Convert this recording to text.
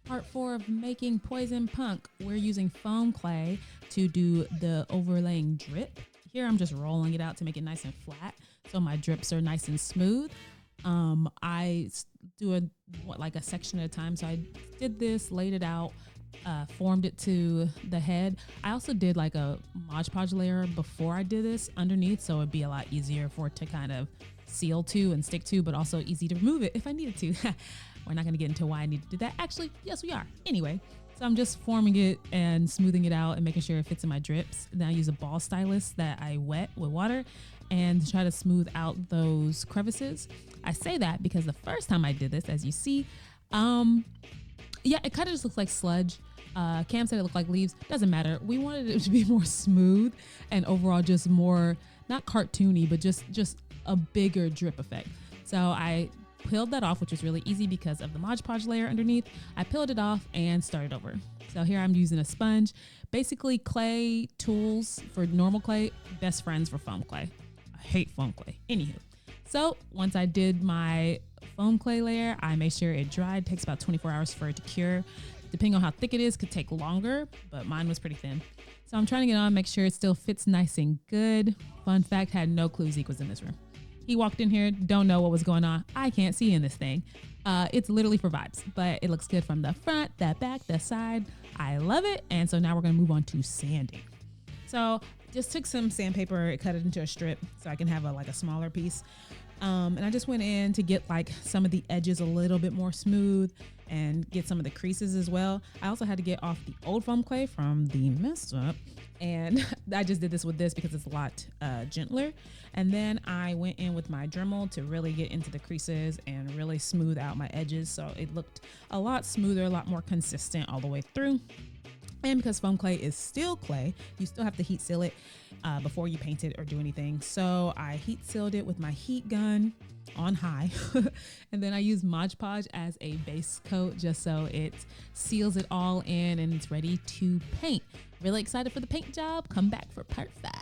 Part 4 of making Poison Punk. We're using foam clay to do the overlaying drip. Here I'm just rolling it out to make it nice and flat so my drips are nice and smooth. I do a section at a time. So I did this, laid it out, formed it to the head. I also did like a Mod Podge layer before I did this underneath, so it'd be a lot easier for it to kind of seal to and stick to, but also easy to remove it if I needed to. We're not gonna get into why I need to do that. Actually, yes, we are. Anyway, so I'm just forming it and smoothing it out and making sure it fits in my drips. Then I use a ball stylus that I wet with water and try to smooth out those crevices. I say that because the first time I did this, as you see, yeah, it kind of just looks like sludge. Cam said it looked like leaves. Doesn't matter. We wanted it to be more smooth and overall just more, not cartoony, but just a bigger drip effect. So I peeled that off, which was really easy because of the Mod Podge layer underneath. I peeled it off and started over. So here I'm using a sponge. Basically, clay tools for normal clay, best friends for foam clay. I hate foam clay. Anywho, so once I did my foam clay layer, I made sure it dried. It takes about 24 hours for it to cure. Depending on how thick it is, could take longer, but mine was pretty thin. So I'm trying to get on, make sure it still fits nice and good. Fun fact, had no clue Zeke was in this room. He walked in here, don't know what was going on. I can't see in this thing. It's literally for vibes, but it looks good from the front, the back, the side. I love it. And so now we're gonna move on to sanding. So just took some sandpaper, cut it into a strip so I can have a smaller piece. And I just went in to get like some of the edges a little bit more smooth and get some of the creases as well. I also had to get off the old foam clay from the mess up, and I just did this with this because it's a lot gentler. And then I went in with my Dremel to really get into the creases and really smooth out my edges, so it looked a lot smoother, a lot more consistent all the way through. And because foam clay is still clay, you still have to heat seal it before you paint it or do anything. So I heat sealed it with my heat gun on high. And then I use Mod Podge as a base coat just so it seals it all in and it's ready to paint. Really excited for the paint job. Come back for part 5.